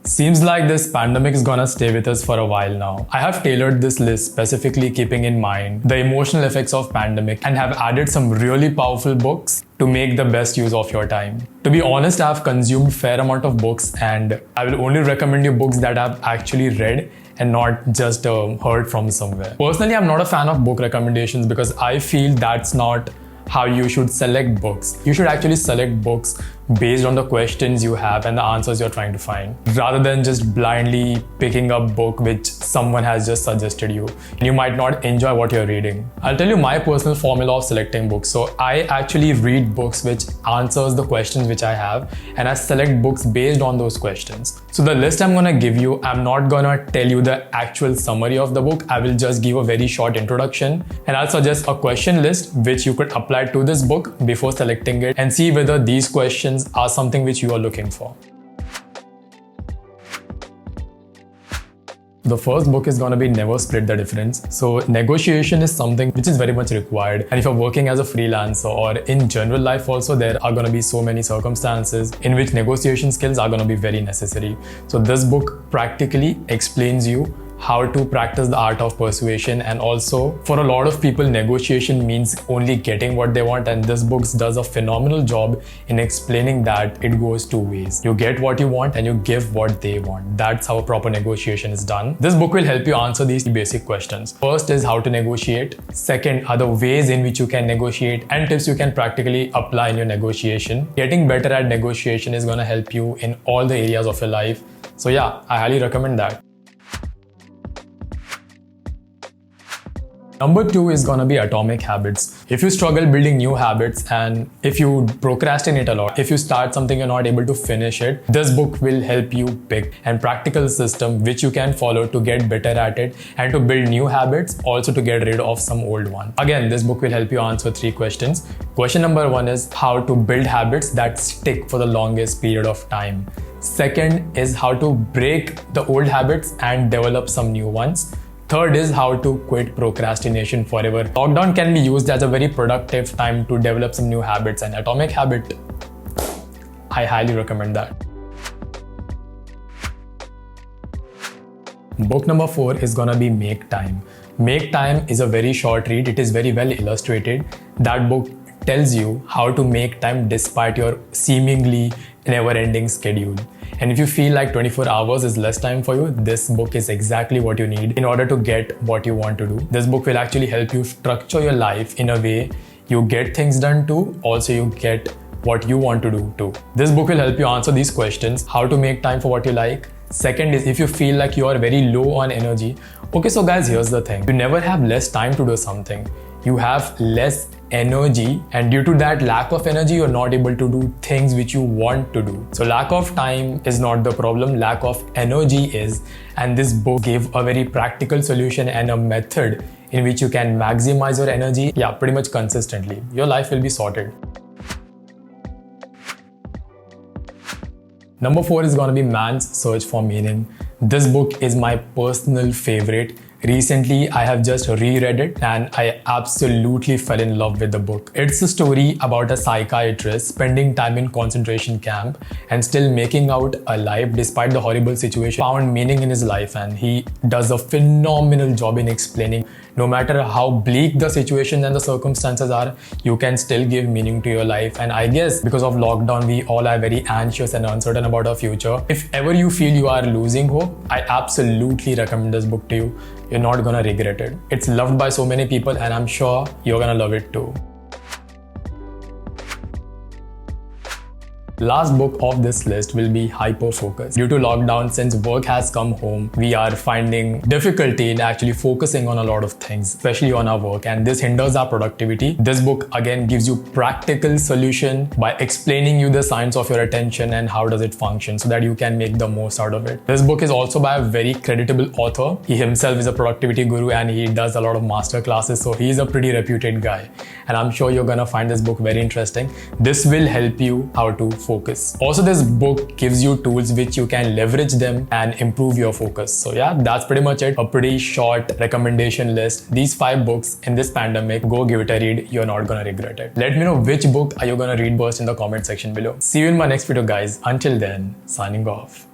Seems like this pandemic is gonna stay with us for a while now. I have tailored this list specifically keeping in mind the emotional effects of pandemic and have added some really powerful books to make the best use of your time. To be honest, I have consumed fair amount of books and I will only recommend you books that I've actually read and not just heard from somewhere. Personally, I'm not a fan of book recommendations because I feel that's not how you should select books. You should actually select books based on the questions you have and the answers you're trying to find, rather than just blindly picking up a book which someone has just suggested you. You might not enjoy what you're reading. I'll tell you my personal formula of selecting books. So I actually read books which answers the questions which I have, and I select books based on those questions. So the list I'm gonna give you, I'm not gonna tell you the actual summary of the book. I will just give a very short introduction, and I'll suggest a question list which you could apply to this book before selecting it and see whether these questions are something which you are looking for. The first book is going to be Never Split the Difference. So negotiation is something which is very much required. And if you're working as a freelancer or in general life also, there are going to be so many circumstances in which negotiation skills are going to be very necessary. So this book practically explains you how to practice the art of persuasion, and also for a lot of people negotiation means only getting what they want, and this book does a phenomenal job in explaining that it goes two ways. You get what you want and you give what they want. That's how a proper negotiation is done. This book will help you answer these basic questions. First is how to negotiate. Second are the ways in which you can negotiate and tips you can practically apply in your negotiation. Getting better at negotiation is going to help you in all the areas of your life. So yeah, I highly recommend that. Number 2 is gonna be Atomic Habits. If you struggle building new habits and if you procrastinate a lot, if you start something you're not able to finish it, this book will help you pick a practical system which you can follow to get better at it and to build new habits, also to get rid of some old ones. Again, this book will help you answer 3 questions. Question number 1 is how to build habits that stick for the longest period of time. Second is how to break the old habits and develop some new ones. Third is how to quit procrastination forever. Lockdown can be used as a very productive time to develop some new habits, and Atomic Habit, I highly recommend that. Book number 4 is gonna be Make Time. Make Time is a very short read. It is very well illustrated. That book tells you how to make time despite your seemingly never-ending schedule. And if you feel like 24 hours is less time for you, this book is exactly what you need in order to get what you want to do. This book will actually help you structure your life in a way you get things done too, also you get what you want to do too. This book will help you answer these questions: how to make time for what you like. Second is if you feel like you are very low on energy. Okay, so guys, here's the thing. You never have less time to do something. You have less energy, and due to that lack of energy, you're not able to do things which you want to do. So lack of time is not the problem, lack of energy is. And this book gave a very practical solution and a method in which you can maximize your energy, pretty much consistently. Your life will be sorted. Number 4 is gonna be Man's Search for Meaning. This book is my personal favorite. Recently, I have just reread it and I absolutely fell in love with the book. It's a story about a psychiatrist spending time in concentration camp and still making out alive despite the horrible situation, found meaning in his life, and he does a phenomenal job in explaining no matter how bleak the situation and the circumstances are, you can still give meaning to your life. And I guess because of lockdown, we all are very anxious and uncertain about our future. If ever you feel you are losing hope, I absolutely recommend this book to you. You're not gonna regret it. It's loved by so many people and I'm sure you're gonna love it too. Last book of this list will be Hyper Focus. Due to lockdown, since work has come home, we are finding difficulty in actually focusing on a lot of things, especially on our work, and this hinders our productivity. This book again gives you practical solution by explaining you the science of your attention and how does it function so that you can make the most out of it. This book is also by a very creditable author. He himself is a productivity guru and he does a lot of master classes, so he's a pretty reputed guy. And I'm sure you're gonna find this book very interesting. This will help you how to focus. Also, this book gives you tools which you can leverage them and improve your focus. So yeah, that's pretty much it. A pretty short recommendation list. These 5 books in this pandemic, go give it a read. You're not gonna regret it. Let me know which book are you gonna read first in the comment section below. See you in my next video, guys. Until then, signing off.